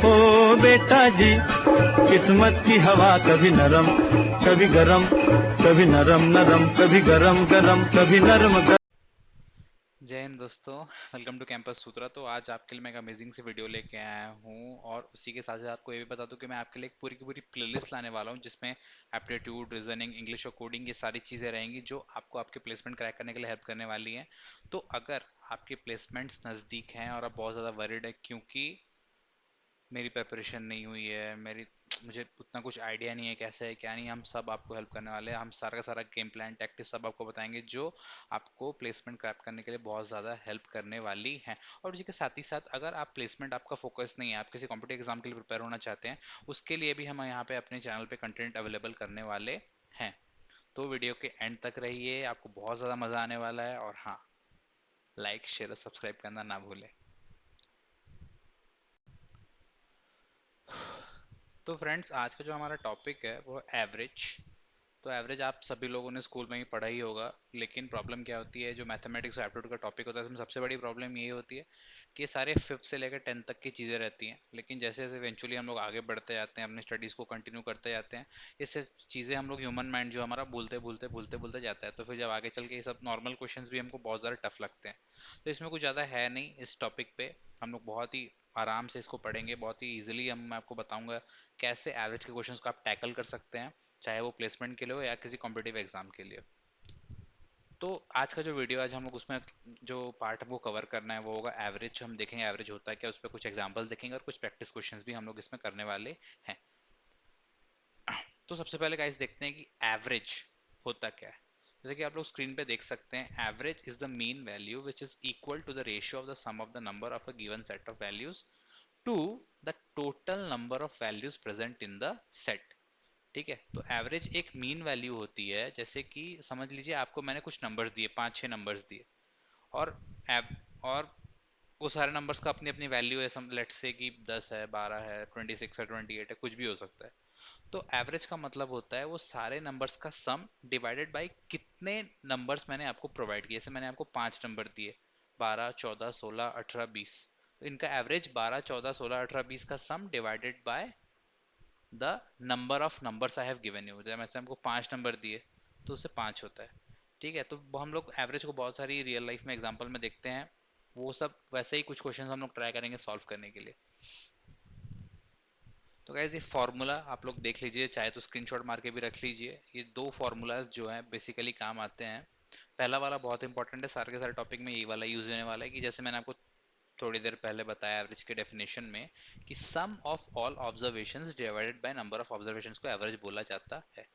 ओ बेटा जी, किस्मत की हवा कभी नरम कभी गरम, कभी नरम नरम कभी गरम गरम कभी नरम गरम। जय हिंद दोस्तों, वेलकम टू कैंपस सूत्रा। तो आज आपके लिए मैं एक अमेजिंग सी वीडियो लेके आया हूँ और उसी के साथ साथ आपको ये भी बता दूं कि मैं आपके लिए एक पूरी की पूरी प्लेलिस्ट लाने वाला हूँ जिसमें एप्टीट्यूड, रीजनिंग, इंग्लिश और कोडिंग ये सारी चीज़ें रहेंगी जो आपको आपके प्लेसमेंट क्रैक करने के लिए हेल्प करने वाली हैं। तो अगर आपके प्लेसमेंट्स नज़दीक हैं और आप बहुत ज़्यादा वरीड है क्योंकि मेरी प्रिपरेशन नहीं हुई है, मुझे उतना कुछ आइडिया नहीं है कैसे है क्या नहीं, हम सब आपको हेल्प करने वाले हैं। हम सारा का सारा गेम प्लान, टैक्टिक्स सब आपको बताएंगे जो आपको प्लेसमेंट क्रैप करने के लिए बहुत ज़्यादा हेल्प करने वाली हैं। और उसी के साथ ही साथ अगर आप प्लेसमेंट आपका फोकस नहीं है, आप किसी कॉम्पिटिटिव एग्जाम के लिए प्रिपेयर होना चाहते हैं, उसके लिए भी हम यहाँ पे अपने चैनल पे कंटेंट अवेलेबल करने वाले हैं। तो वीडियो के एंड तक रहिए, आपको बहुत ज़्यादा मज़ा आने वाला है। और हाँ, लाइक, शेयर और सब्सक्राइब करना ना भूलें। तो फ्रेंड्स, आज का जो हमारा टॉपिक है वो एवरेज। तो एवरेज आप सभी लोगों ने स्कूल में ही पढ़ा ही होगा, लेकिन प्रॉब्लम क्या होती है, जो मैथमेटिक्स और एप्टीट्यूड का टॉपिक होता है इसमें सबसे बड़ी प्रॉब्लम यही होती है कि ये सारे फिफ्थ से लेकर 10th तक की चीज़ें रहती हैं। लेकिन जैसे जैसे इवेंचुअली हम लोग आगे बढ़ते जाते हैं, अपनी स्टडीज़ को कंटिन्यू करते जाते हैं, इससे चीज़ें हम लोग, ह्यूमन माइंड जो हमारा भूलते भूलते भूलते भूलते जाता है। तो फिर जब आगे चल के ये सब नॉर्मल क्वेश्चंस भी हमको बहुत ज़्यादा टफ लगते हैं। तो इसमें कुछ ज़्यादा है नहीं इस टॉपिक पे, हम लोग बहुत ही आराम से इसको पढ़ेंगे, बहुत ही ईजिली मैं आपको बताऊंगा कैसे एवरेज के क्वेश्चंस को आप टैकल कर सकते हैं, चाहे वो प्लेसमेंट के लिए हो या किसी कॉम्पिटिटिव एग्जाम के लिए। तो आज का जो वीडियो, आज हम लोग उसमें जो पार्ट हमको कवर करना है वो होगा एवरेज। हम देखेंगे एवरेज होता है क्या, उस पर कुछ एग्जांपल देखेंगे और कुछ प्रैक्टिस क्वेश्चंस भी हम लोग इसमें करने वाले हैं। तो सबसे पहले गाइस देखते हैं कि एवरेज होता क्या है। जैसे कि आप लोग स्क्रीन पे देख सकते हैं, average is the mean value which is equal to the ratio of the sum of the number of a given set of values to the total number of values present in the set. ठीक है, तो average एक mean value होती है। जैसे कि समझ लीजिए आपको मैंने कुछ नंबर्स दिए, 5-6 नंबर्स दिए, और और वो सारे नंबर्स का अपनी अपनी वैल्यू है। सम लेट्स से कि 10 है, 12 है, 26 है, 28 है, कुछ भी हो सकता है। तो एवरेज का मतलब होता है वो सारे नंबर्स का सम डिवाइडेड बाय कितने नंबर्स मैंने आपको प्रोवाइड किए। जैसे मैंने आपको 5 नंबर दिए, 12, 14, 16, 18, 20, तो इनका एवरेज 12, 14, 16, 18, 20 का sum divided by the number of numbers I have given you. जैसे मैंने हमको 5 नंबर दिए तो उससे 5 होता है। ठीक है, तो हम लोग एवरेज को बहुत सारी रियल लाइफ में एग्जांपल में देखते हैं, वो सब वैसे ही कुछ क्वेश्चन हम लोग ट्राई करेंगे सॉल्व करने के लिए। तो गाइस, ये फॉर्मूला आप लोग देख लीजिए, चाहे तो स्क्रीनशॉट मार के भी रख लीजिए। ये दो फॉर्मूलाज जो हैं बेसिकली काम आते हैं। पहला वाला बहुत इंपॉर्टेंट है, सारे के सारे टॉपिक में यही वाला यूज होने वाला है। कि जैसे मैंने आपको थोड़ी देर पहले बताया एवरेज के डेफिनेशन में कि sum of all observations divided by number of observations को एवरेज बोला जाता है।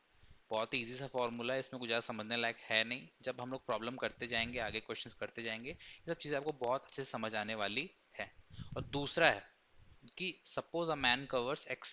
बहुत ही इजी सा फॉर्मूला है, इसमें कुछ ज़्यादा समझने लायक है नहीं। जब हम लोग प्रॉब्लम करते जाएंगे, आगे क्वेश्चंस करते जाएंगे, ये सब चीज़ें आपको बहुत अच्छे से समझ आने वाली है। और दूसरा है कि suppose a man covers x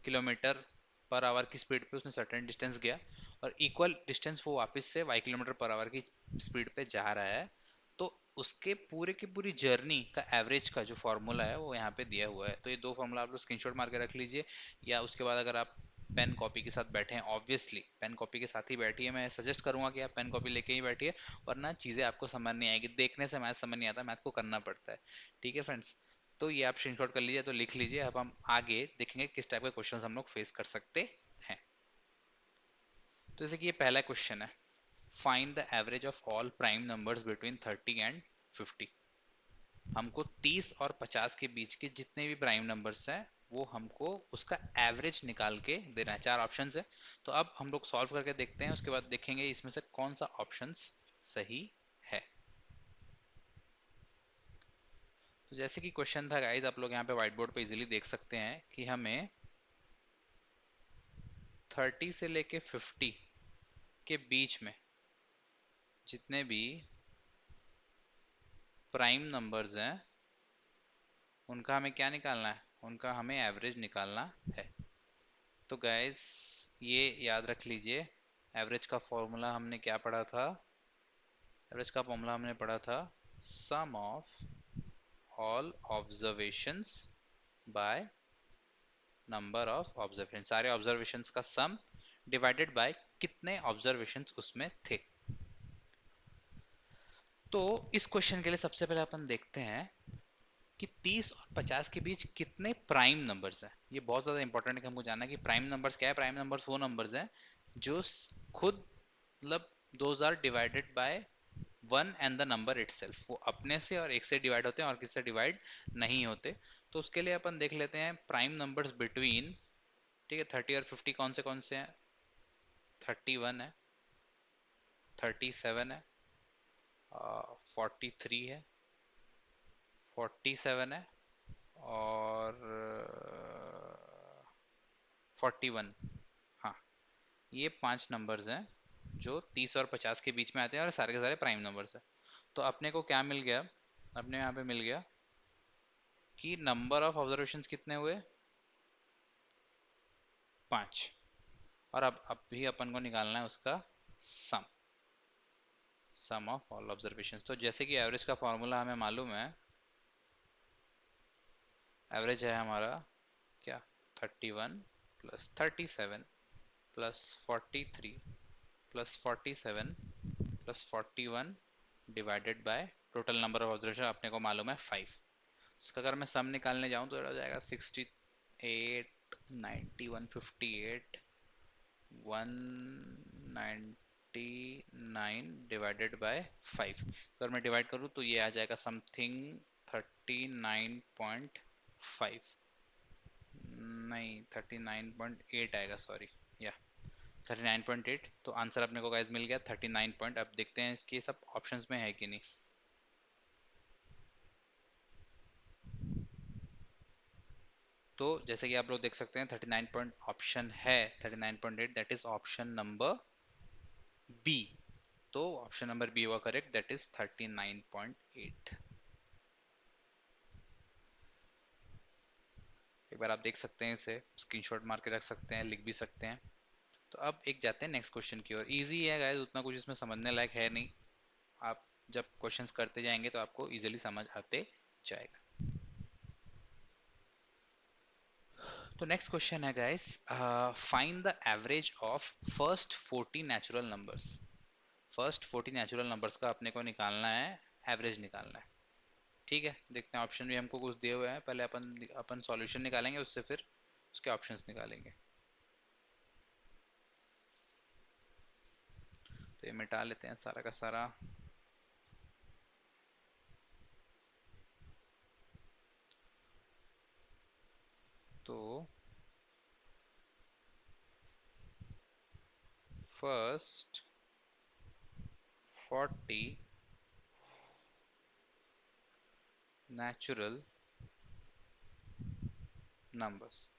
kilometre per hour की स्पीड पे उसने सर्टेन डिस्टेंस गया, और इक्वल डिस्टेंस वो वापस से y किलोमीटर पर आवर की स्पीड पे जा रहा है, तो उसके पूरे की पूरी जर्नी का एवरेज का जो फॉर्मूला है वो यहाँ पे दिया हुआ है। तो ये दो फॉर्मूला आप लोग स्क्रीनशॉट मार के रख लीजिए, या उसके बाद अगर आप पेन कॉपी के साथ बैठे हैं, ऑब्वियसली पेन कॉपी के साथ ही बैठिए। मैं सजेस्ट करूंगा कि आप पेन कॉपी लेके ही बैठिए, वरना चीज़ें आपको समझ नहीं आएगी। देखने से मैथ समझ नहीं आता, मैथ को करना पड़ता है। ठीक है फ्रेंड्स, तो ये आप स्क्रीनशॉट कर लीजिए, तो लिख लीजिए। अब हम आगे देखेंगे किस टाइप के क्वेश्चन हम लोग फेस कर सकते हैं। तो जैसे कि ये पहला क्वेश्चन है, find the average of all prime numbers between 30 and 50। हमको 30 और 50 के बीच के जितने भी प्राइम नंबर्स हैं वो हमको उसका एवरेज निकाल के देना है। चार ऑप्शंस है, तो अब हम लोग सॉल्व करके देखते हैं, उसके बाद देखेंगे इसमें से कौन सा ऑप्शंस सही है। तो जैसे कि क्वेश्चन था गाइस, आप लोग यहाँ पे व्हाइट बोर्ड पे इजीली देख सकते हैं कि हमें 30 से लेके 50 के बीच में जितने भी प्राइम नंबर्स हैं उनका हमें क्या निकालना है, उनका हमें एवरेज निकालना है। तो गाइस, ये याद रख लीजिए, एवरेज का फॉर्मूला हमने क्या पढ़ा था, एवरेज का फॉर्मूला हमने पढ़ा था sum of all observations by number of observation. सारे ऑब्जर्वेशंस का सम डिवाइडेड बाय कितने ऑब्जर्वेशंस उसमें थे। तो इस क्वेश्चन के लिए सबसे पहले अपन देखते हैं कि 30 और 50 के बीच कितने प्राइम नंबर्स हैं। ये बहुत ज़्यादा इंपॉर्टेंट है कि हमको जानना है कि प्राइम नंबर्स क्या है। प्राइम नंबर्स वो नंबर्स हैं जो खुद मतलब those are divided by one and the number itself, वो अपने से और एक से डिवाइड होते हैं और किसी से डिवाइड नहीं होते। तो उसके लिए अपन देख लेते हैं प्राइम नंबर्स बिटवीन, ठीक है, 30 और 50 कौन से हैं। 31 है, 37 है, 43 है, 47 है और 41। हाँ, ये 5 नंबर्स हैं जो 30 और 50 के बीच में आते हैं और सारे के सारे प्राइम नंबर्स हैं। तो अपने को क्या मिल गया, अपने यहाँ पे मिल गया कि नंबर ऑफ ऑब्जर्वेशंस कितने हुए, 5। और अब भी अपन को निकालना है उसका सम, सम ऑफ ऑल ऑब्जर्वेशंस। तो जैसे कि एवरेज का फॉर्मूला हमें मालूम है, एवरेज है हमारा क्या, 31 plus 37 plus 43 plus 47 plus 41 divided by total number of observation अपने को मालूम है 5। इसका अगर मैं सम निकालने जाऊं तो हो जाएगा 68, 90, 158, 199 डिवाइडेड बाय 5। अगर मैं डिवाइड करूं तो ये आ जाएगा समथिंग 39.5, नहीं 39.8 आएगा, सॉरी, या 39.8। तो आंसर अपने को गाइस मिल गया 39 पॉइंट। अब देखते हैं इसके सब ऑप्शंस में है कि नहीं। तो जैसे कि आप लोग देख सकते हैं 39 पॉइंट ऑप्शन है, 39.8 that is option number B. तो ऑप्शन नंबर बी हुआ करेक्ट, दैट इज 39.8। एक बार आप देख सकते हैं, इसे स्क्रीनशॉट मार के रख सकते हैं, लिख भी सकते हैं। तो अब एक जाते हैं नेक्स्ट क्वेश्चन की ओर। इजी है गाइस, उतना कुछ इसमें समझने लायक है नहीं। आप जब क्वेश्चंस करते जाएंगे तो आपको इजीली समझ आते जाएगा। तो नेक्स्ट क्वेश्चन है guys, find the average of first 40 natural numbers. First 40 natural numbers का अपने को निकालना है, एवरेज निकालना है। ठीक है, देखते हैं, ऑप्शन भी हमको कुछ दिए हुए हैं, पहले अपन सॉल्यूशन निकालेंगे, उससे फिर उसके ऑप्शंस निकालेंगे। तो ये मिटा लेते हैं सारा का सारा। तो फर्स्ट 40 नेचुरल नंबर्स।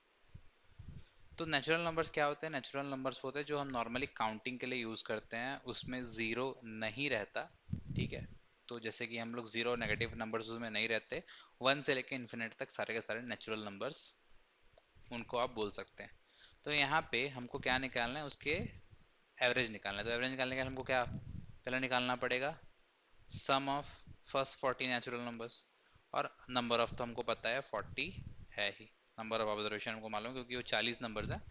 तो नेचुरल नंबर्स क्या होते हैं, नेचुरल नंबर्स होते हैं जो हम नॉर्मली काउंटिंग के लिए यूज करते हैं, उसमें जीरो नहीं रहता। ठीक है, तो जैसे कि हम लोग जीरो नेगेटिव नंबर्स उसमें नहीं रहते। वन से लेके इन्फिनिट तक सारे के सारे नेचुरल नंबर्स, उनको आप बोल सकते हैं। तो यहाँ पे हमको क्या निकालना है, उसके एवरेज निकालना है। तो एवरेज निकालने के लिए हमको क्या पहले निकालना पड़ेगा, सम ऑफ फर्स्ट 40 नेचुरल नंबर्स। और नंबर ऑफ तो हमको पता है 40 है ही, नंबर ऑफ ऑब्जर्वेशन हमको मालूम है क्योंकि वो 40 नंबर्स हैं,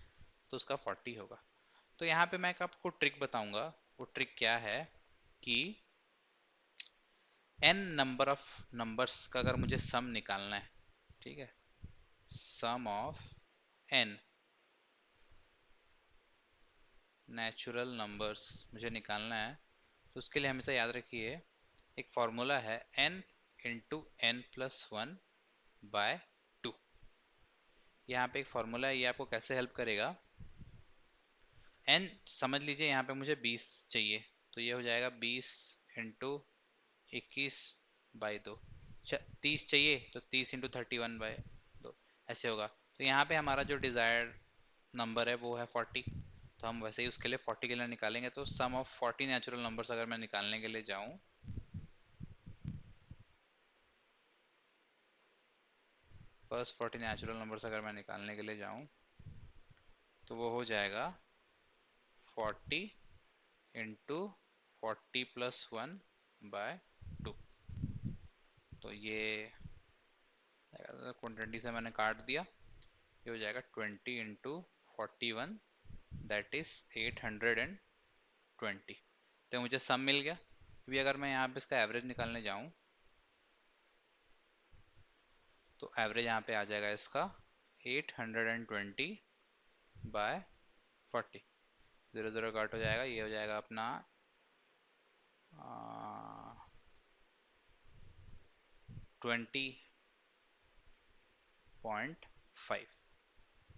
तो उसका 40 होगा। तो यहाँ पे मैं एक आपको ट्रिक बताऊंगा। वो ट्रिक क्या है कि n नंबर ऑफ नंबर्स का अगर मुझे सम निकालना है, ठीक है, सम ऑफ n नेचुरल नंबर्स मुझे निकालना है, तो उसके लिए हमेशा याद रखिए एक फॉर्मूला है n into n plus one by two. यहाँ पे एक फॉर्मूला है, ये आपको कैसे हेल्प करेगा। n समझ लीजिए यहाँ पे मुझे 20 चाहिए, तो ये हो जाएगा 20 इंटू 21 बाई दो। 30 चाहिए तो 30 इंटू 31 बाई दो, ऐसे होगा। तो यहाँ पे हमारा जो डिजायर्ड नंबर है वो है 40, तो हम वैसे ही उसके लिए 40 के लिए निकालेंगे। तो सम ऑफ 40 नेचुरल नंबर्स अगर मैं निकालने के लिए जाऊँ, फर्स्ट 40 नेचुरल नंबर्स अगर मैं निकालने के लिए जाऊँ, तो वो हो जाएगा 40 into 40 plus one by to. तो ये 20 से मैंने काट दिया, ये हो जाएगा 20 इंटू 41, दैट इज 820। तो मुझे सम मिल गया। अभी अगर मैं यहाँ पे इसका एवरेज निकालने जाऊँ, तो एवरेज यहाँ पे आ जाएगा इसका 820/40। 0 0 काट हो जाएगा, ये हो जाएगा अपना 20.5।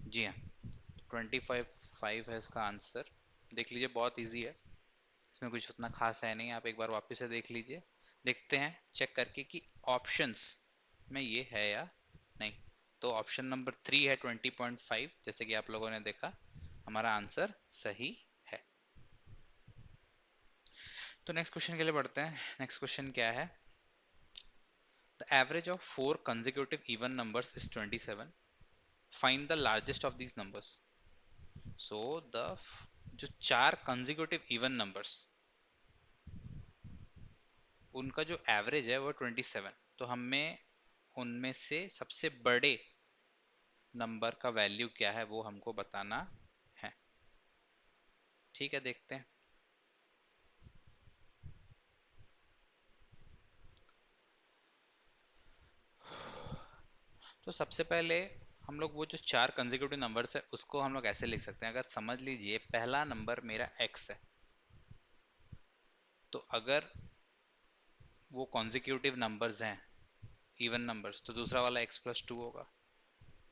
जी हाँ, 25.5 है इसका आंसर। देख लीजिए, बहुत इजी है, इसमें कुछ उतना खास है नहीं। आप एक बार वापस से देख लीजिए, देखते हैं चेक करके कि ऑप्शंस में ये है या नहीं। तो ऑप्शन नंबर 3 है 20.5, जैसे कि आप लोगों ने देखा, हमारा आंसर सही है। तो नेक्स्ट क्वेश्चन के लिए बढ़ते हैं। नेक्स्ट क्वेश्चन क्या है? The average of 4 consecutive even numbers is 27. Find the largest of these numbers. So the जो 4 consecutive even numbers, उनका जो एवरेज है वो 27। तो हमें उनमें से सबसे बड़े नंबर का वैल्यू क्या है वो हमको बताना है। ठीक है, देखते हैं। तो सबसे पहले हम लोग वो जो 4 कंसेक्यूटिव नंबर्स है उसको हम लोग ऐसे लिख सकते हैं। अगर समझ लीजिए पहला नंबर मेरा x है, तो अगर वो कॉन्जिक्यूटिव नंबर्स हैं, इवन नंबर्स, तो दूसरा वाला x+2 होगा,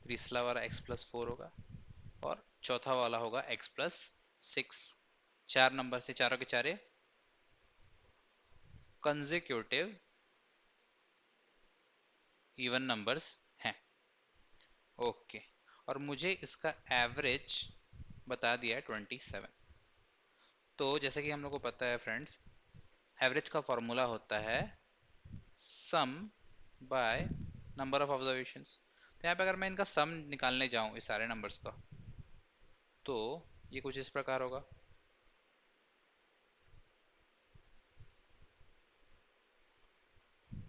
तीसरा वाला x+4 होगा, और चौथा वाला होगा x+6। 4 नंबर से, चारों के चारे कंसेक्यूटिव इवन नंबर्स हैं। ओके, और मुझे इसका एवरेज बता दिया है 27। तो जैसे कि हम लोग को पता है फ्रेंड्स, एवरेज का फॉर्मूला होता है सम बाय नंबर ऑफ ऑब्जर्वेशंस। तो यहाँ पे अगर मैं इनका सम निकालने जाऊं इस सारे नंबर्स का, तो ये कुछ इस प्रकार होगा।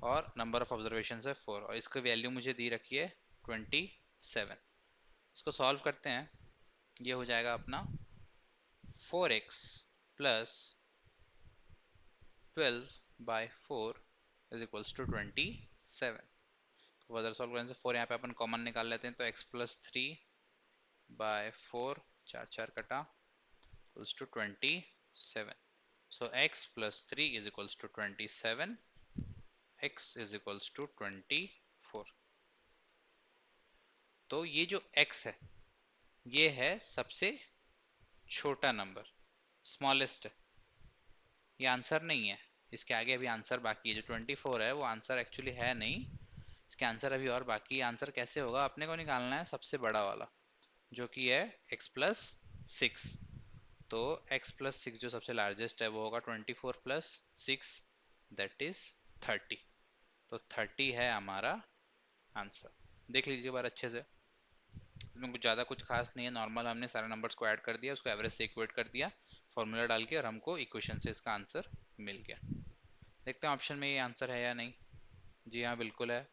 और नंबर ऑफ ऑब्जर्वेशन है 4, और इसकी वैल्यू मुझे दी रखी है 27। इसको सॉल्व करते हैं। ये हो जाएगा अपना 4x plus 12/4 is equals to 27। तो फर्दर सॉल्व करने से 4 यहाँ पे अपन कॉमन निकाल लेते हैं, तो x+3/4, 4 4 कटा, equals to 27। So x+3 is equals to 27, x is equals to 24। तो ये जो x है ये है सबसे छोटा नंबर, स्मॉलेस्ट है। ये आंसर नहीं है, इसके आगे अभी आंसर बाकी है। जो 24 है वो आंसर एक्चुअली है नहीं, इसके आंसर अभी और बाकी है। आंसर कैसे होगा? अपने को निकालना है सबसे बड़ा वाला, जो कि है x+6। तो x+6 जो सबसे लार्जेस्ट है वो होगा 24+6, दैट इज 30। तो 30 है हमारा आंसर। देख लीजिए बार अच्छे से, इसमें कुछ ज़्यादा कुछ खास नहीं है। नॉर्मल हमने सारे नंबर्स को ऐड कर दिया, उसको एवरेज से इक्वेट कर दिया फॉर्मूला डाल के, और हमको इक्वेशन से इसका आंसर मिल गया। देखते हैं ऑप्शन में ये आंसर है या नहीं। जी हाँ, बिल्कुल है।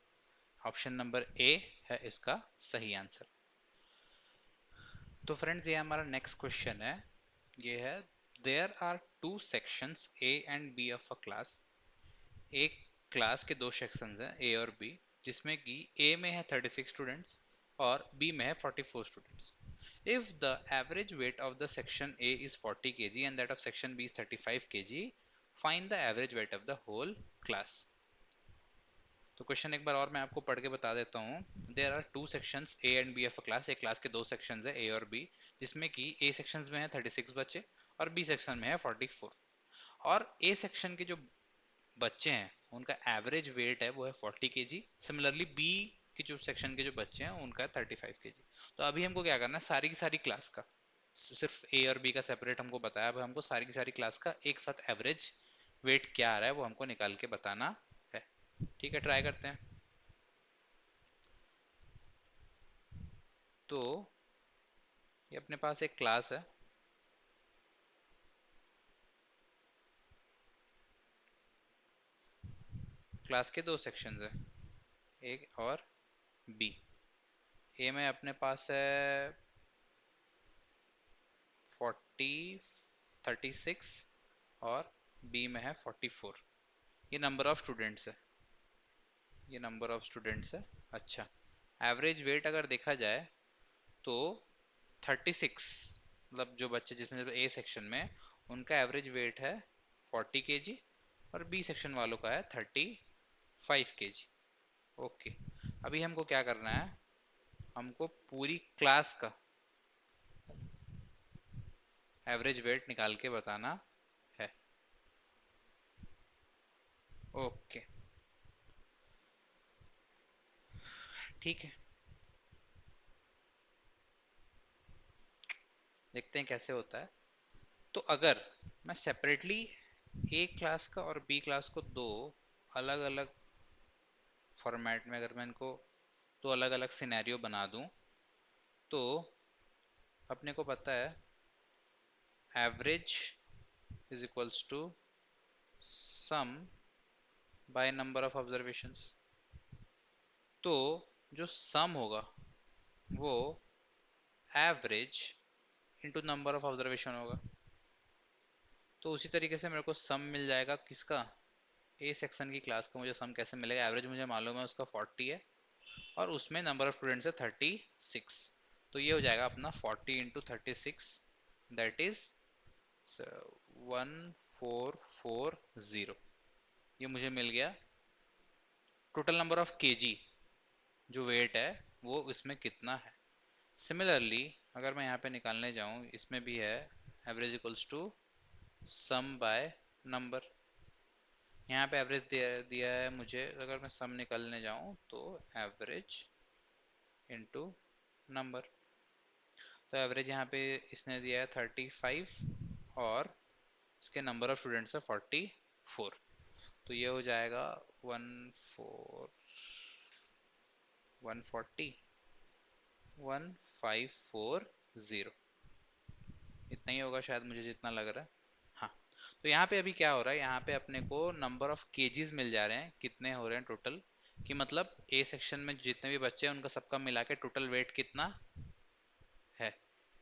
ऑप्शन नंबर ए है इसका सही आंसर। तो फ्रेंड्स, ये हमारा नेक्स्ट क्वेश्चन है। ये है, there are two sections A and B of a class. एक क्लास के दो सेक्शंस हैं ए और बी, जिसमें कि ए में है 36 स्टूडेंट्स और बी में है 44 students. If the average weight of the section A is 40 kg and that of section B is 35 kg, find the average weight of the whole class. तो क्वेश्चन एक बार और मैं आपको पढ़ के बता देता हूँ। There are two sections A and B of a class. एक क्लास के दो सेक्शंस है ए और बी, जिसमें कि ए सेक्शंस में है 36 बच्चे और बी सेक्शन में है 44। और ए सेक्शन के जो बच्चे हैं उनका एवरेज वेट है वो है 40 केजी। सिमिलरली बी के जो सेक्शन के जो बच्चे हैं उनका 35 केजी। तो अभी हमको क्या करना है, सारी की सारी क्लास का, सिर्फ ए और बी का सेपरेट हमको बताया, अब हमको सारी की सारी क्लास का एक साथ एवरेज वेट क्या आ रहा है वो हमको निकाल के बताना है। ठीक है, ट्राई करते हैं। तो ये अपने पास एक क्लास है, क्लास के दो सेक्शंस है, ए और बी। ए में अपने पास है 36 और बी में है 44। ये नंबर ऑफ स्टूडेंट्स है, ये नंबर ऑफ स्टूडेंट्स है। अच्छा, एवरेज वेट अगर देखा जाए तो 36, मतलब जो बच्चे जिसमें ए सेक्शन में, उनका एवरेज वेट है 40 kg, और बी सेक्शन वालों का है 35 kg। ओके, अभी हमको क्या करना है, हमको पूरी क्लास का एवरेज वेट निकाल के बताना है। ओके, ठीक है, देखते हैं कैसे होता है। तो अगर मैं सेपरेटली ए क्लास का और बी क्लास को दो अलग अलग फॉर्मेट में, अगर मैं इनको दो अलग अलग सिनेरियो बना दूं, तो अपने को पता है average is equals to sum by number of observations. तो जो सम होगा वो average into number of observation होगा। तो उसी तरीके से मेरे को सम मिल जाएगा किसका, ए सेक्शन की क्लास का मुझे सम कैसे मिलेगा, एवरेज मुझे मालूम है उसका 40 है, और उसमें नंबर ऑफ स्टूडेंट्स है 36। तो ये हो जाएगा अपना 40 × 36, दैट इज 1440। ये मुझे मिल गया टोटल नंबर ऑफ केजी, जो वेट है वो इसमें कितना है। सिमिलरली अगर मैं यहाँ पे निकालने जाऊँ, इसमें भी है average equals to sum by number. यहाँ पे एवरेज दिया है मुझे, अगर मैं सम निकालने जाऊँ तो एवरेज इनटू नंबर। तो एवरेज यहाँ पे इसने दिया है 35, और इसके नंबर ऑफ स्टूडेंट्स है 44। तो ये हो जाएगा 1540, इतना ही होगा शायद, मुझे जितना लग रहा है। हाँ, तो यहाँ पे अभी क्या हो रहा है, यहाँ पे अपने को नंबर ऑफ केजीज मिल जा रहे हैं, कितने हो रहे हैं टोटल, कि मतलब ए सेक्शन में जितने भी बच्चे हैं उनका सबका मिला के टोटल वेट कितना है।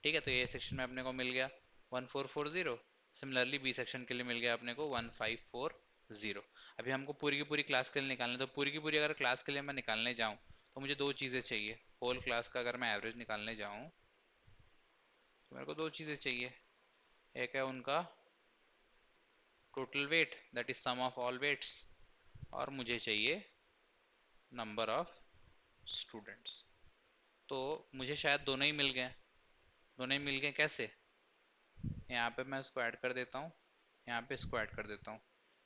ठीक है, तो ए सेक्शन में अपने को मिल गया 1440। सिमिलरली बी सेक्शन के लिए मिल गया अपने को 1540। अभी हमको पूरी की पूरी क्लास के लिए निकालना है, तो पूरी की पूरी अगर क्लास के लिए मैं निकालने जाऊँ तो मुझे दो चीज़ें चाहिए। होल क्लास का अगर मैं एवरेज निकालने जाऊँ तो मेरे को दो चीज़ें चाहिए। एक है उनका total weight, that is sum of all weights, और मुझे चाहिए नंबर ऑफ स्टूडेंट्स। तो मुझे शायद दोनों ही मिल गए। दोनों ही मिल गए कैसे, यहाँ पे मैं इसको ऐड कर देता हूँ, यहाँ पे इसको ऐड कर देता हूँ।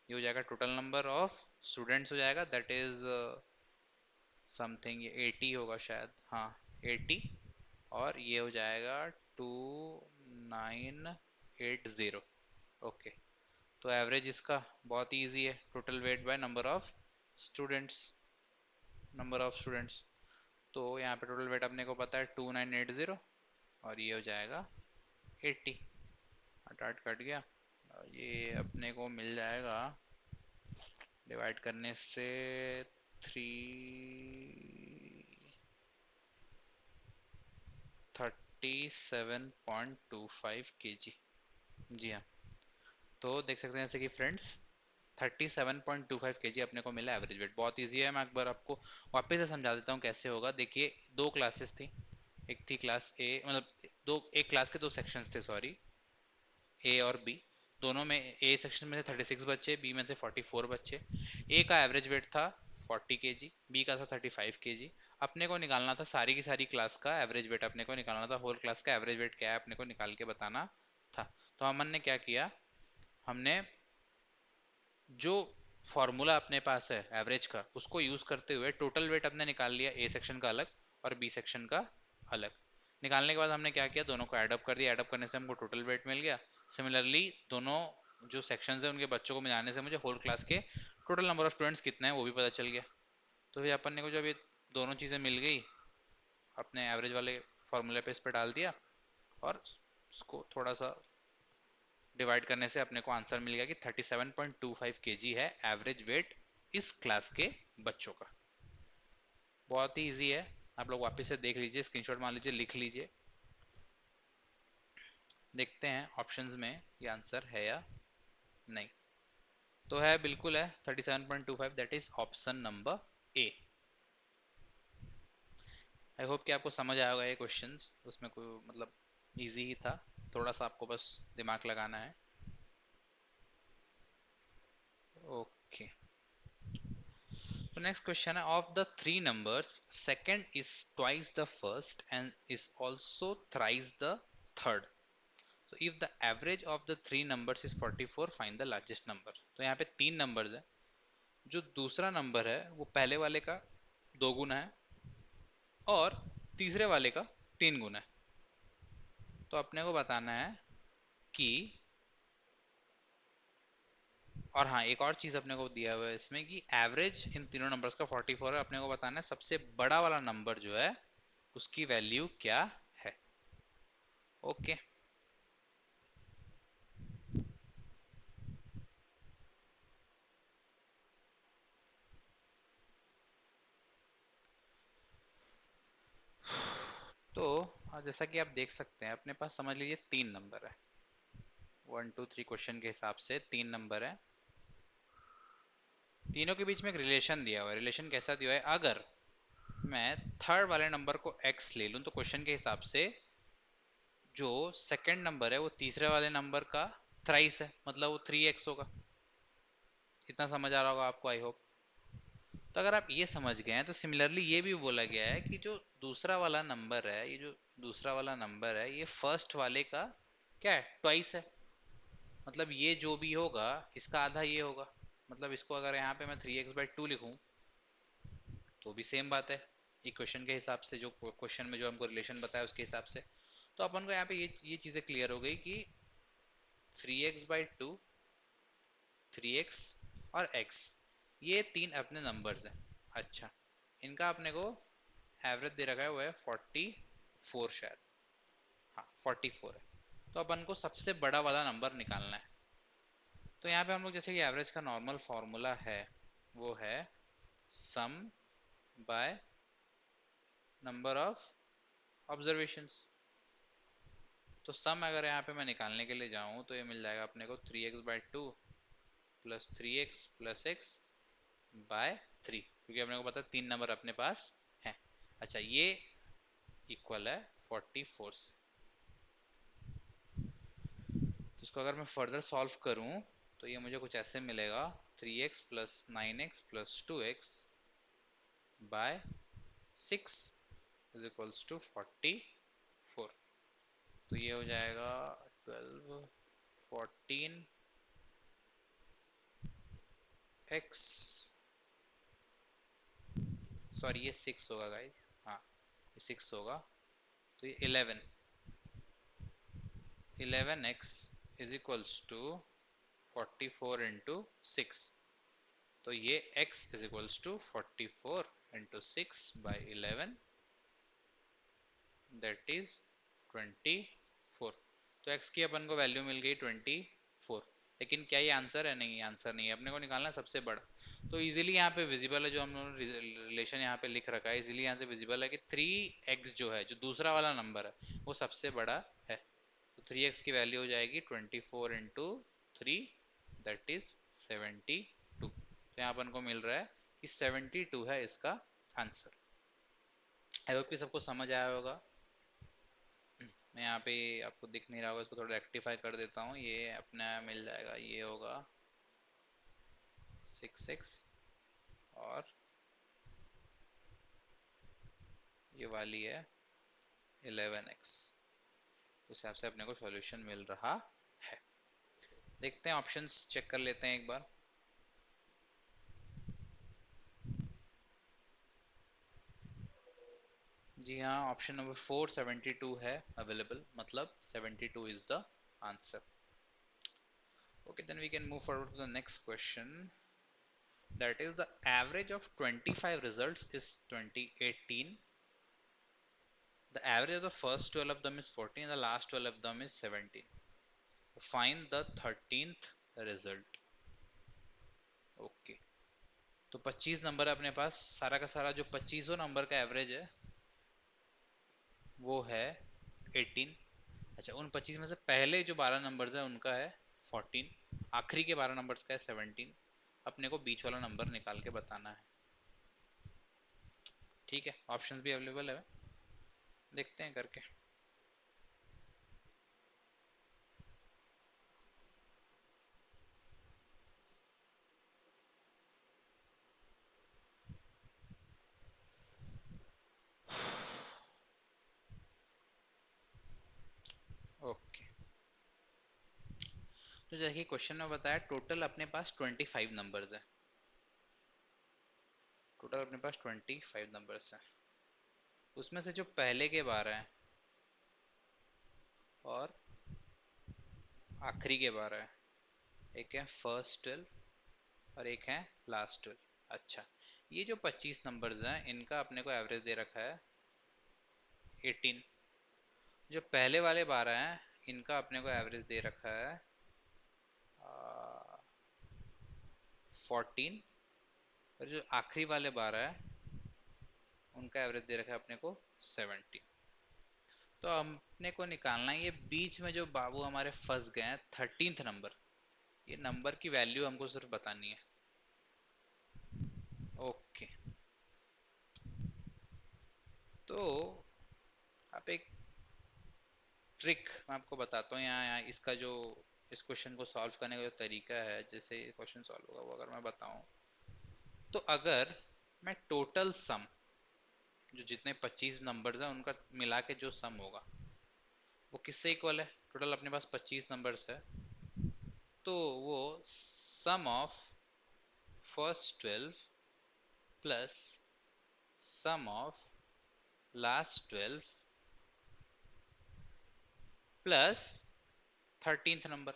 ये हो जाएगा टोटल नंबर ऑफ स्टूडेंट्स हो जाएगा, दैट इज समथिंग 80 होगा शायद, हाँ 80। और ये हो जाएगा 2980। ओके, तो एवरेज इसका बहुत ही ईजी है, total weight by number of students, number of students. तो यहाँ पे टोटल वेट अपने को पता है 2980, और ये हो जाएगा 80। आठ आठ कट गया, और ये अपने को मिल जाएगा डिवाइड करने से 337.25 kg। जी हाँ, तो देख सकते हैं जैसे कि फ्रेंड्स 37.25 kg अपने को मिला एवरेज वेट। बहुत इजी है, मैं एक बार आपको वापस से समझा देता हूँ कैसे होगा। देखिए, दो क्लासेस थी, एक थी क्लास ए, मतलब दो, एक क्लास के दो सेक्शंस थे, सॉरी, ए और बी। दोनों में ए सेक्शन में थे 36 बच्चे, बी में थे 44 बच्चे। ए का एवरेज वेट था 40 kg, बी का था 35 kg। अपने को निकालना था सारी की सारी क्लास का एवरेज वेट, अपने को निकालना था होल क्लास का एवरेज वेट क्या है, अपने को निकाल के बताना था। तो हमन ने क्या किया, हमने जो फॉर्मूला अपने पास है एवरेज का, उसको यूज करते हुए टोटल वेट अपने निकाल लिया, ए सेक्शन का अलग और बी सेक्शन का अलग। निकालने के बाद हमने क्या किया, दोनों को ऐड अप कर दिया, ऐड अप करने से हमको टोटल वेट मिल गया। सिमिलरली दोनों जो सेक्शंस है उनके बच्चों को मिलाने से मुझे होल क्लास के टोटल नंबर ऑफ स्टूडेंट्स कितने हैं वो भी पता चल गया। तो फिर अपन ने को जब ये दोनों चीज़ें मिल गई, अपने एवरेज वाले फॉर्मूले पे इस पर डाल दिया, और उसको थोड़ा सा डिवाइड करने से अपने को आंसर मिल गया कि 37.25 kg है एवरेज वेट इस क्लास के बच्चों का। बहुत ही इजी है, आप लोग वापस से देख लीजिए, स्क्रीनशॉट मान लीजिए, लिख लीजिए। देखते हैं ऑप्शंस में ये आंसर है या नहीं। तो है, बिल्कुल है 37.25, that is option number A. I hope कि आपको समझ आया होगा ये क्वेश्चंस, उसमें कोई मतलब इजी ही था, थोड़ा सा आपको बस दिमाग लगाना है। ओके, तो नेक्स्ट क्वेश्चन है, of the three numbers second is twice the first and is also thrice the third, so if the average of the three numbers is 44 find the largest number। तो यहाँ पे तीन numbers है, जो दूसरा number है वो पहले वाले का दो गुना है और तीसरे वाले का तीन गुना है। तो अपने को बताना है कि, और हाँ एक और चीज अपने को दिया हुआ है इसमें कि एवरेज इन तीनों नंबर्स का 44 है, अपने को बताना है सबसे बड़ा वाला नंबर जो है उसकी वैल्यू क्या है। ओके, तो जैसा कि आप देख सकते हैं अपने पास समझ लीजिए तीन नंबर है, 1 2 3 क्वेश्चन के हिसाब से तीन नंबर है, तीनों के बीच में एक रिलेशन दिया हुआ है। रिलेशन कैसा दिया हुआ है, अगर मैं थर्ड वाले नंबर को x ले लूं तो क्वेश्चन के हिसाब से जो सेकंड नंबर है वो तीसरे वाले नंबर का थ्राइस है, मतलब वो 3x होगा। इतना समझ आ रहा होगा आपको आई होप। तो अगर आप ये समझ गए हैं तो सिमिलरली ये भी बोला गया है कि जो दूसरा वाला नंबर है, ये जो दूसरा वाला नंबर है ये फर्स्ट वाले का क्या है, ट्वाइस है। मतलब ये जो भी होगा इसका आधा ये होगा। मतलब इसको अगर यहाँ पे मैं 3x/2 लिखूं तो भी सेम बात है, इक्वेशन के हिसाब से जो क्वेश्चन में जो हमको रिलेशन बताया उसके हिसाब से। तो अपन को यहाँ पे ये चीजें क्लियर हो गई कि 3x/2, 3x और x ये तीन अपने नंबर्स हैं। अच्छा, इनका अपने को एवरेज दे रखा है वो है 44 शायद, हाँ 44 है। तो अपन को सबसे बड़ा वाला नंबर निकालना है। तो यहाँ पे हम लोग जैसे कि एवरेज का नॉर्मल फॉर्मूला है वो है सम बाय नंबर ऑफ ऑब्जर्वेशंस। तो सम अगर यहाँ पे मैं निकालने के लिए जाऊँ तो ये मिल जाएगा अपने को 3x/2 plus 3x plus x bye 3, क्योंकि अपने को पता है तीन नंबर अपने पास है। अच्छा, ये इक्वल है 44 से। तो इसको अगर मैं फर्दर सॉल्व करूँ तो ये मुझे कुछ ऐसे मिलेगा, 3x plus 9x plus 2x by 6 is equals to 44। तो ये हो जाएगा 12 14x, सॉरी ये 6 होगा गाइज, हाँ ये 6 होगा। तो ये 11x is equals to 44 into 6। तो ये x is equals to 44 into 6 by 11, that is 24। तो x की अपन को वैल्यू मिल गई 24। लेकिन क्या ये आंसर है? नहीं, आंसर नहीं है, अपने को निकालना है सबसे बड़ा। तो इजीली यहाँ पे विजिबल है, जो हम लोगों ने रिलेशन यहाँ पे लिख रखा है इजीली यहाँ से विजिबल है कि 3x जो है, जो दूसरा वाला नंबर है वो सबसे बड़ा है। तो 3x की वैल्यू हो जाएगी 24 इंटू 3, दैट इज 72। तो यहाँ अपन को मिल रहा है कि 72 है इसका आंसर। आई होप कि सबको समझ आया होगा। मैं यहाँ पे आपको दिख नहीं रहा होगा, इसको थोड़ा रेक्टिफाई कर देता हूँ, ये अपना मिल जाएगा, ये होगा 6x और ये वाली है 11x। उस हिसाब से अपने को सॉल्यूशन मिल रहा है। देखते हैं ऑप्शंस चेक कर लेते हैं एक बार। जी हाँ, ऑप्शन नंबर 4 72 है अवेलेबल, मतलब 72 is the answer. Okay, then we can move forward to the next question, that is the average of 25 results is 2018. The average of the first 12 of them is 14 and the last 12 of them is 17. Find the 13th result. Okay. तो 25 number है अपने पास, सारा का सारा जो 25 number का average है वो है 18। अच्छा, उन 25 में से पहले जो 12 नंबर्स है उनका है 14, आखिरी के 12 नंबर्स का है 17। अपने को बीच वाला नंबर निकाल के बताना है। ठीक है, ऑप्शंस भी अवेलेबल है। देखते हैं करके। ओके, तो जैसे कि क्वेश्चन में बताया, टोटल अपने पास 25 नंबर्स है। टोटल अपने पास 25 नंबर्स है। उसमें से जो पहले के 12 हैं और आखिरी के 12 हैं, एक है फर्स्ट 12 और एक है लास्ट 12। अच्छा, ये जो 25 नंबर्स हैं इनका अपने को एवरेज दे रखा है 18। जो पहले वाले 12 हैं इनका अपने को एवरेज दे रखा है 14। और जो आखिरी वाले 12 है उनका एवरेज दे रखा है अपने को 17। तो अपने को निकालना है ये बीच में जो बाबू हमारे फंस गए हैं 13th नंबर। ये नंबर की वैल्यू हमको सिर्फ बतानी है। ओके, तो आप एक ट्रिक मैं आपको बताता हूँ यहाँ इसका जो इस क्वेश्चन को सॉल्व करने का जो तरीका है, जैसे ये क्वेश्चन सॉल्व होगा वो अगर मैं बताऊं, तो अगर मैं टोटल सम जो जितने 25 नंबर्स हैं उनका मिला के जो सम होगा वो किससे इक्वल है। टोटल अपने पास 25 नंबर्स है, तो वो sum of first 12 plus sum of last 12 plus 13th number.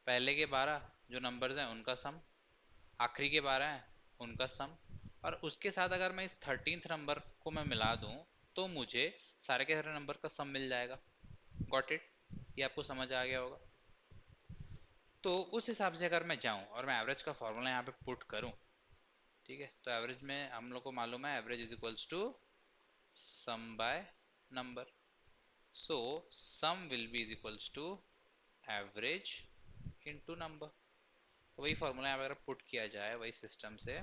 पहले के 12 जो नंबर्स हैं उनका सम, आखिरी के 12 हैं उनका सम, और उसके साथ अगर मैं इस 13th नंबर को मैं मिला दूं तो मुझे सारे के सारे नंबर का सम मिल जाएगा। Got it? ये आपको समझ आ गया होगा। तो उस हिसाब से अगर मैं जाऊं और मैं एवरेज का फॉर्मूला यहाँ पे पुट करूं, ठीक है, तो एवरेज में हम लोग को मालूम है average is equals to sum by number. So sum will be is equals to average into number. तो वही फॉर्मूला यहाँ पे अगर पुट किया जाए वही सिस्टम से,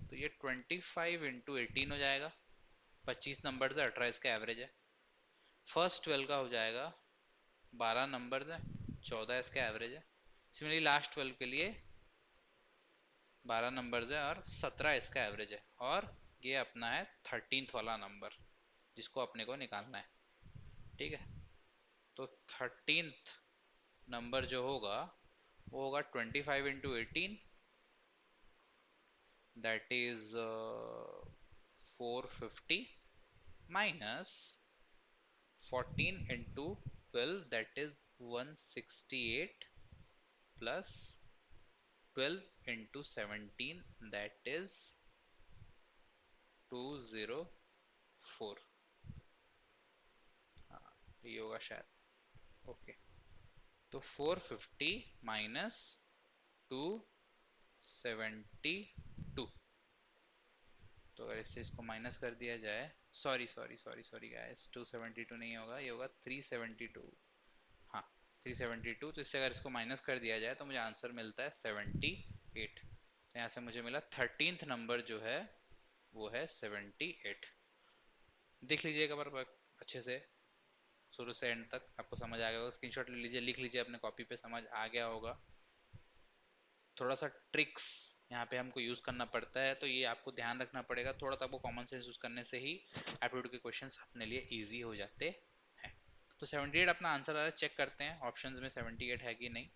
तो ये 25 इंटू 18 हो जाएगा। 25 नंबर है, 18 इसका एवरेज है। फर्स्ट 12 का हो जाएगा 12 नंबर है, 14 इसका एवरेज है। सिमिलरली लास्ट 12 के लिए 12 नंबर है और 17 इसका एवरेज है। और ये अपना है 13th वाला नंबर जिसको अपने को निकालना है। ठीक है, तो 13th नंबर जो होगा वो होगा 25 into 18, that is 450 minus 14 into 12 that is 168 plus 12 into 17 that is 204। हाँ, ये होगा शायद। ओके, तो 450 माइनस 272, तो अगर इससे इसको माइनस कर दिया जाए, सॉरी गाइस, 272 नहीं होगा, ये होगा 372। हाँ, 372। तो इससे अगर इसको माइनस कर दिया जाए तो मुझे आंसर मिलता है 78। तो यहाँ से मुझे मिला 13th नंबर जो है वो है 78। देख लीजिएगा पर अच्छे से, शुरू से एंड तक आपको समझ आ गया होगा। स्क्रीनशॉट ले लीजिए, लिख लीजिए अपने कॉपी पे, समझ आ गया होगा। थोड़ा सा ट्रिक्स यहाँ पे हमको यूज करना पड़ता है, तो ये आपको ध्यान रखना पड़ेगा। थोड़ा सा आपको कॉमन सेंस यूज करने से ही एप्टीट्यूड के क्वेश्चंस अपने लिए इजी हो जाते हैं। तो 78 अपना आंसर आ रहा है, चेक करते हैं ऑप्शंस में 78 है कि नहीं।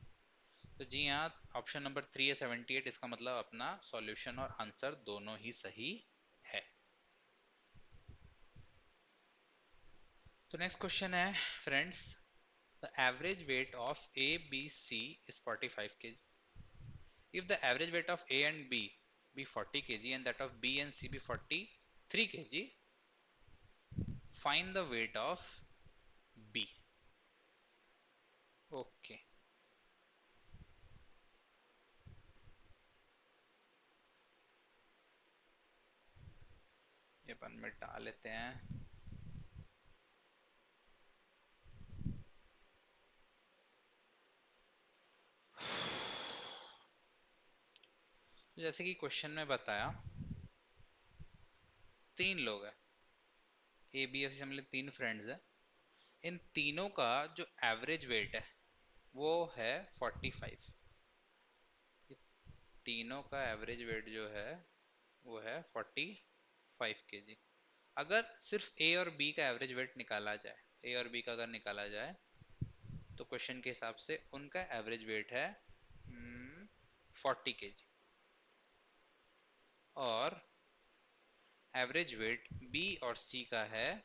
तो जी हाँ, ऑप्शन नंबर 3 है 78। इसका मतलब अपना सॉल्यूशन और आंसर दोनों ही सही है। तो नेक्स्ट क्वेश्चन है friends, the average weight of A B C is 45 kg। If the average weight of A and B be 40 kg and that of B and C be 43 kg, find the weight of B। Okay, ये अपन मिटा लेते हैं। तो जैसे कि question में बताया, तीन लोग हैं, ए बी और सी हम लोग 3 फ्रेंड्स हैं। इन तीनों का जो एवरेज वेट है वो है 45। तीनों का एवरेज वेट जो है वो है 45 kg। अगर सिर्फ ए और बी का एवरेज वेट निकाला जाए, ए और बी का अगर निकाला जाए, तो क्वेश्चन के हिसाब से उनका एवरेज वेट है 40 kg। और एवरेज वेट बी और सी का है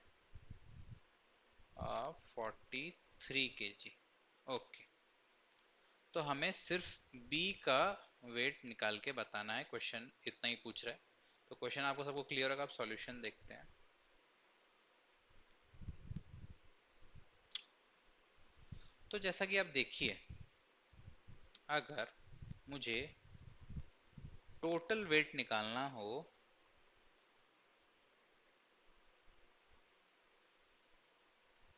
43 kg। ओके, तो हमें सिर्फ बी का वेट निकाल के बताना है, क्वेश्चन इतना ही पूछ रहा है। तो क्वेश्चन आपको सबको क्लियर होगा, आप सॉल्यूशन देखते हैं। तो जैसा कि आप देखिए, अगर मुझे टोटल वेट निकालना हो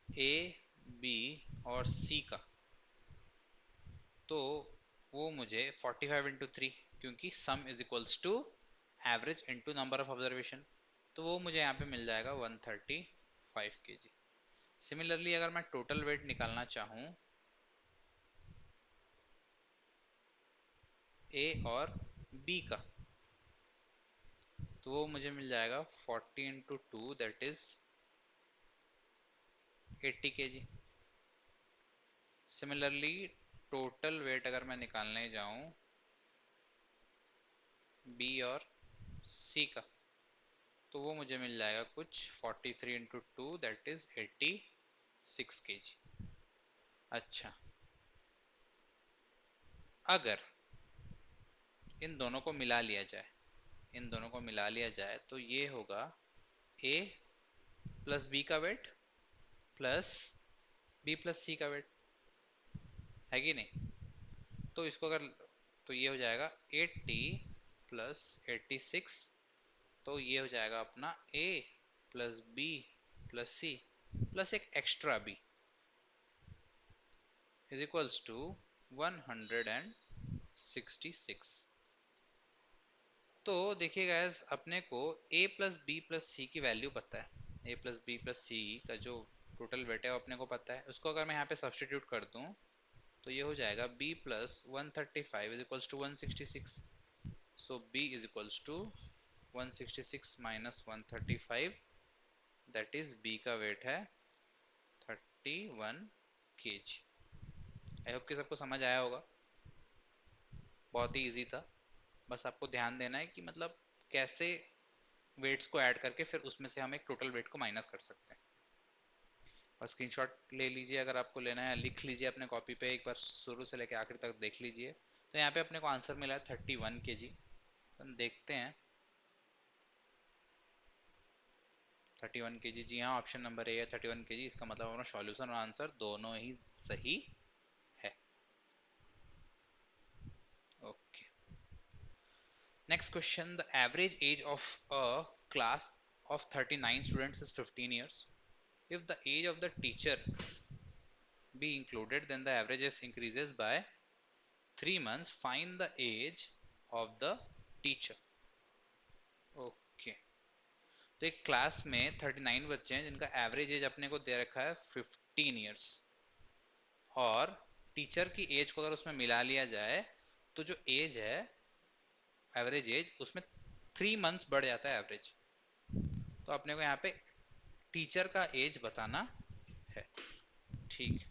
ए, बी और सी का, तो वो मुझे 45 × 3, क्योंकि sum is equals to average into number of observation, तो वो मुझे यहाँ पे मिल जाएगा 135 kg। सिमिलरली अगर मैं टोटल वेट निकालना चाहूँ ए और बी का, तो वो मुझे मिल जाएगा 40 × 2 that is 80 kg। Similarly total weight अगर मैं निकालने जाऊं बी और सी का, तो वो मुझे मिल जाएगा कुछ 43 × 2 दैट इज 86 kg। अच्छा, अगर इन दोनों को मिला लिया जाए, इन दोनों को मिला लिया जाए तो ये होगा ए प्लस बी का weight plus B plus C का वेट, है कि नहीं? तो इसको अगर, तो ये हो जाएगा 80 प्लस 86, तो ये हो जाएगा अपना A plus B plus C plus एक extra B is equals to 166। तो देखिए गाइस, अपने को a plus B plus C की वैल्यू पता है। a plus B plus C का जो टोटल वेट है वो अपने को पता है। उसको अगर मैं यहाँ पे सब्सटीट्यूट कर दूं तो ये हो जाएगा b plus 135 is equals to 166। So b is equals to 166 minus 135, that is b का वेट है 31 kg। आई होप कि सबको समझ आया होगा, बहुत ही इजी था। बस आपको ध्यान देना है कि मतलब कैसे वेट्स को ऐड करके फिर उसमें से हम एक टोटल वेट को माइनस कर सकते हैं। और स्क्रीनशॉट ले लीजिए अगर आपको लेना है, लिख लीजिए अपने कॉपी पे, एक बार शुरू से लेकर आखिर तक देख लीजिए। तो यहाँ पे अपने को आंसर मिला है 31 kg। तो हम देखते हैं 31 kg, जी हाँ, ऑप्शन नंबर ए है 31 kg। इसका मतलब हमारा सॉल्यूशन और आंसर दोनों ही सही है। Okay, next question, the average age of a class of 39 students is 15 years. If the age of the teacher be included, then the average age increases by 3 months. Find the age of the teacher. Okay, तो एक class में 39 बच्चे हैं जिनका average age अपने को दे रखा है 15 ईयर्स, और टीचर की एज को अगर उसमें मिला लिया जाए तो जो एज है, एवरेज एज, उसमें 3 मंथ्स बढ़ जाता है एवरेज। तो अपने को यहाँ पे टीचर का एज बताना है। ठीक,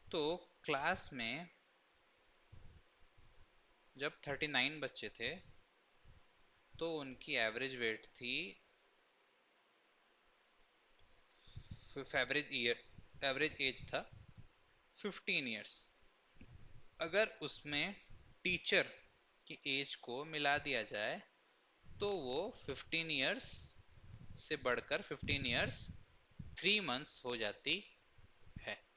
तो क्लास में जब 39 बच्चे थे तो उनकी एवरेज वेट थी, एवरेज ईयर, एवरेज एज था 15 ईयर्स। अगर उसमें टीचर की एज को मिला दिया जाए तो वो 15 ईयर्स से बढ़कर 15 ईयर्स 3 मंथ्स हो जाती है।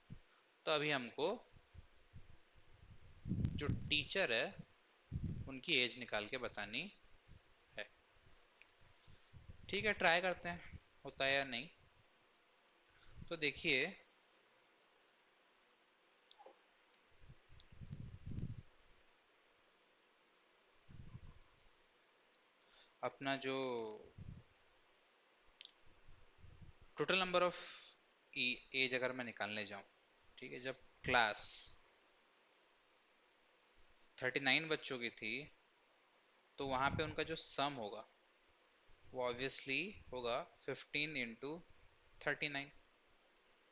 तो अभी हमको जो टीचर है उनकी एज निकाल के बतानी है। ठीक है, ट्राई करते हैं होता है या नहीं। तो देखिए, अपना जो टोटल नंबर ऑफ एज अगर मैं निकालने जाऊं, ठीक है, जब क्लास 39 बच्चों की थी, तो वहां पे उनका जो सम होगा वो ऑब्वियसली होगा 15 इंटू 39।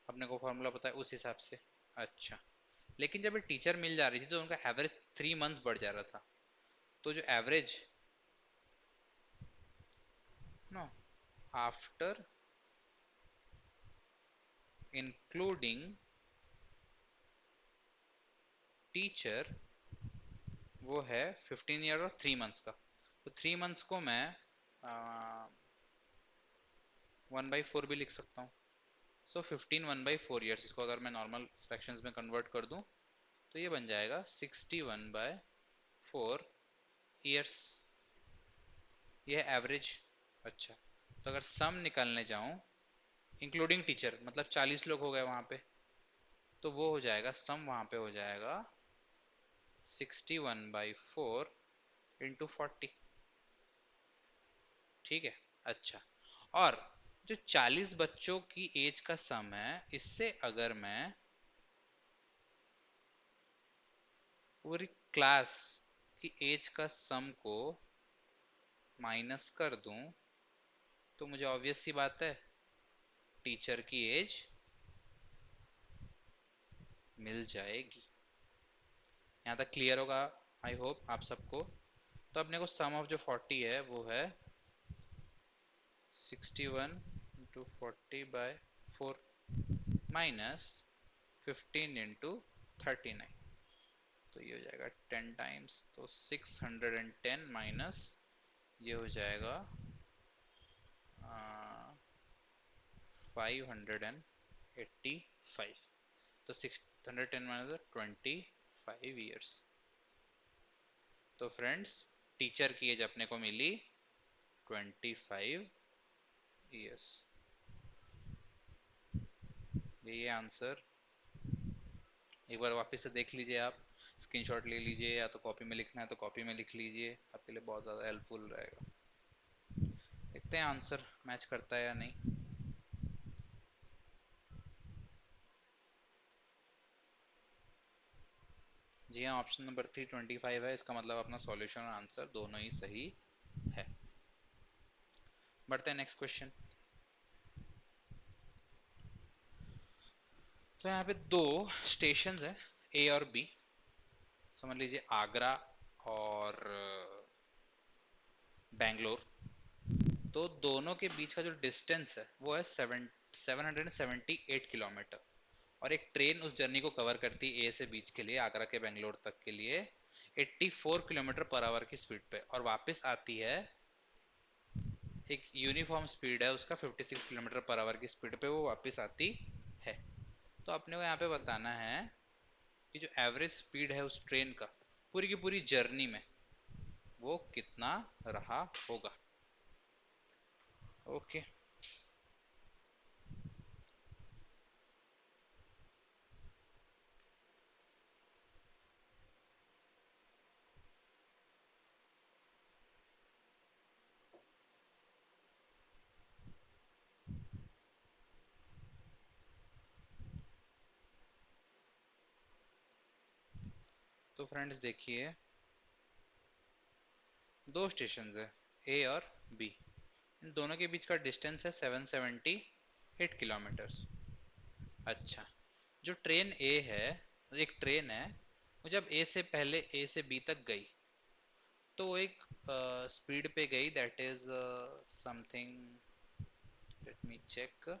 अपने को फॉर्मूला पता है उस हिसाब से। अच्छा, लेकिन जब ये टीचर मिल जा रही थी तो उनका एवरेज 3 मंथ्स बढ़ जा रहा था। तो जो average, no, after including teacher, वो है 15 ईयर और 3 मंथ्स का। तो 3 मंथ्स को मैं 1/4 भी लिख सकता हूँ। सो 15 1/4 ईयर्स, इसको अगर मैं नॉर्मल फ्रैक्शंस में कन्वर्ट कर दूं तो ये बन जाएगा 61/4 ईयर्स। ये है एवरेज। अच्छा, तो अगर सम निकालने जाऊं इंक्लूडिंग टीचर, मतलब 40 लोग हो गए वहां पे, तो वो हो जाएगा, सम वहां पे हो जाएगा 61/4 इंटू 40। ठीक है। अच्छा, और जो 40 बच्चों की एज का सम है, इससे अगर मैं पूरी क्लास की एज का सम को माइनस कर दूं, तो मुझे ऑब्वियस सी बात है टीचर की एज मिल जाएगी। यहाँ तक क्लियर होगा आई होप आप सबको। तो अपने को सम ऑफ जो 40 है वो है 61 इंटू 40/4 माइनस 15 इंटू 39। तो ये हो जाएगा 10 टाइम्स, तो 610 माइनस ये हो जाएगा 585। तो 610 माइनस 25 ईयर्स। तो फ्रेंड्स, टीचर की एज अपने को मिली 25 ईयर्स। ये आंसर एक बार वापस से देख लीजिए आप, स्क्रीनशॉट ले लीजिए, या तो कॉपी में लिखना है तो कॉपी में लिख लीजिए, आपके लिए बहुत ज़्यादा हेल्पफुल रहेगा। देखते हैं आंसर मैच करता है या नहीं। जी हाँ, ऑप्शन नंबर 325 है, इसका मतलब अपना सॉल्यूशन और आंसर दोनों ही सही है। बढ़ते हैं नेक्स्ट क्वेश्चन। तो यहाँ पे दो स्टेशन है, ए और बी। समझ लीजिए आगरा और बेंगलोर। तो दोनों के बीच का जो डिस्टेंस है वो है 778 किलोमीटर। और एक ट्रेन उस जर्नी को कवर करती है ए से बीच के लिए, आगरा के बेंगलोर तक के लिए, 84 किलोमीटर पर आवर की स्पीड पे, और वापस आती है एक यूनिफॉर्म स्पीड है उसका 56 किलोमीटर पर आवर की स्पीड पे वो वापस आती है। तो अपने को यहाँ पे बताना है कि जो एवरेज स्पीड है उस ट्रेन का पूरी की पूरी जर्नी में वो कितना रहा होगा। ओके, तो फ्रेंड्स देखिए, दो स्टेशन है ए और बी, इन दोनों के बीच का डिस्टेंस है 778 किलोमीटर्स। अच्छा, जो ट्रेन ए है, एक ट्रेन है, वो जब ए से पहले ए से बी तक गई तो वो एक स्पीड पे गई, that is something, let me check,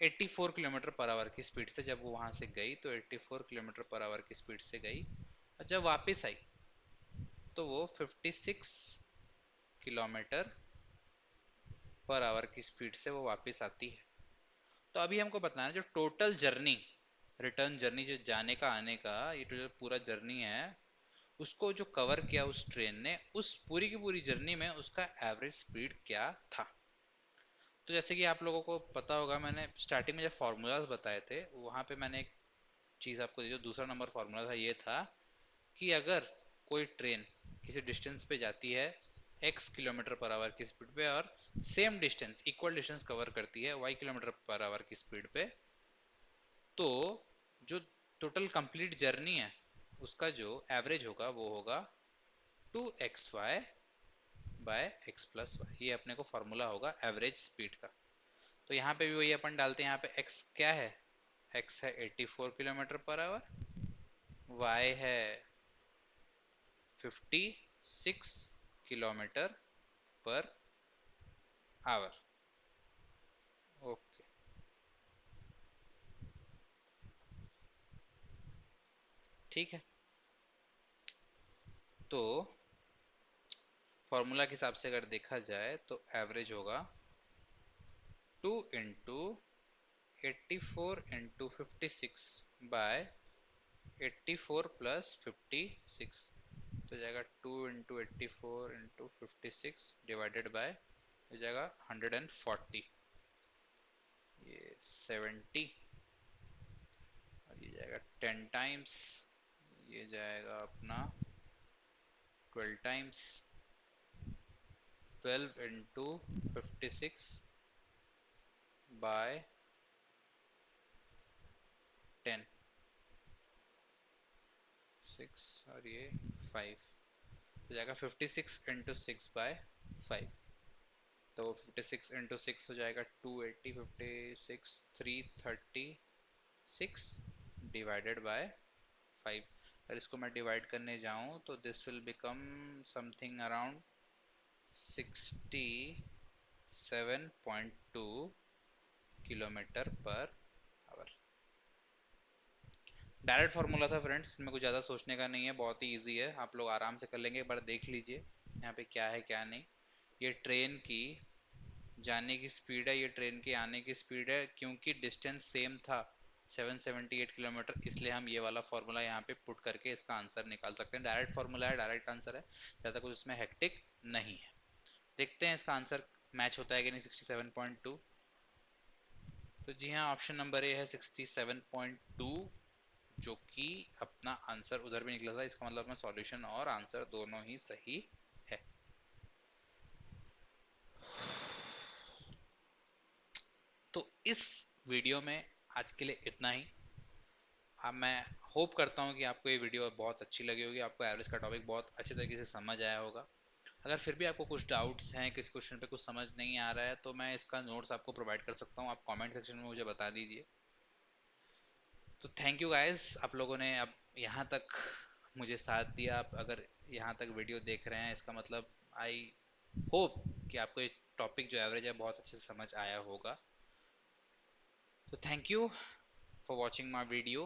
84 kilometre per hour की स्पीड से जब वो वहां से गई, तो 84 किलोमीटर पर आवर की स्पीड से गई, और जब वापस आई तो वो 56 किलोमीटर पर आवर की स्पीड से वो वापस आती है। तो अभी हमको बताना है जो टोटल जर्नी रिटर्न जर्नी, जो जाने का आने का ये जो पूरा जर्नी है, उसको जो कवर किया उस ट्रेन ने, उस पूरी की पूरी जर्नी में उसका एवरेज स्पीड क्या था। तो जैसे कि आप लोगों को पता होगा, मैंने स्टार्टिंग में जब फार्मूलाज बताए थे वहां पे मैंने एक चीज आपको दी, जो दूसरा नंबर फार्मूला था ये था कि अगर कोई ट्रेन किसी डिस्टेंस पे जाती है x किलोमीटर पर आवर की स्पीड पे, और same distance, equal distance cover करती है y किलोमीटर पर आवर की स्पीड पे, तो जो टोटल कंप्लीट जर्नी है उसका जो एवरेज होगा वो होगा 2xy bye x plus Y. ये अपने को फॉर्मूला होगा एवरेज स्पीड का। तो यहाँ पे भी वही अपन डालते हैं, यहाँ पे x क्या है, x है 84 किलोमीटर पर आवर, y है 56 किलोमीटर पर आवर। ओके, ठीक है। तो फॉर्मूला के हिसाब से अगर देखा जाए तो एवरेज होगा 2 इंटू 84 इंटू 56 बाय 84 प्लस 56, तो जाएगा 2 इंटू 84 इंटू 56 डिवाइडेड बाय, हो जाएगा 140, ये 70, और ये जाएगा 10 टाइम्स, ये जाएगा अपना 12 टाइम्स, 12 इंटू 56 बाय 10, 6 और ये 5, हो जाएगा 56 इंटू 6 बाय 5। तो 56 इंटू 6 हो जाएगा 280, 56 336 डिवाइडेड बाय 5। अगर इसको मैं डिवाइड करने जाऊं तो this will become something around 67.2 kilometre per our. Direct formula था फ्रेंड्स, इसमें कुछ ज़्यादा सोचने का नहीं है, बहुत ही इजी है, आप लोग आराम से कर लेंगे। एक बार देख लीजिए यहाँ पे क्या है क्या नहीं। ये ट्रेन की जाने की स्पीड है, ये ट्रेन की आने की स्पीड है। क्योंकि डिस्टेंस सेम था 778 किलोमीटर, इसलिए हम ये वाला फार्मूला यहाँ पे पुट करके इसका आंसर निकाल सकते हैं। डायरेक्ट फार्मूला है, डायरेक्ट आंसर है, ज़्यादा कुछ इसमें हेक्टिक नहीं है। देखते हैं इसका आंसर मैच होता है कि नहीं 67.2। तो जी हाँ, ऑप्शन नंबर ए है 67.2, जो कि अपना आंसर उधर भी निकला था। इसका मतलब अपना सॉल्यूशन और आंसर दोनों ही सही है। तो इस वीडियो में आज के लिए इतना ही। अब मैं होप करता हूँ कि आपको ये वीडियो बहुत अच्छी लगी होगी, आपको एवरेज का टॉपिक बहुत अच्छे तरीके से समझ आया होगा। अगर फिर भी आपको कुछ डाउट्स हैं, किसी क्वेश्चन पे कुछ समझ नहीं आ रहा है, तो मैं इसका नोट्स आपको प्रोवाइड कर सकता हूँ, आप कमेंट सेक्शन में मुझे बता दीजिए। तो थैंक यू गाइस, आप लोगों ने अब यहाँ तक मुझे साथ दिया। आप अगर यहाँ तक वीडियो देख रहे हैं, इसका मतलब आई होप कि आपको ये टॉपिक जो एवरेज है बहुत अच्छे से समझ आया होगा। तो thank you for watching my video.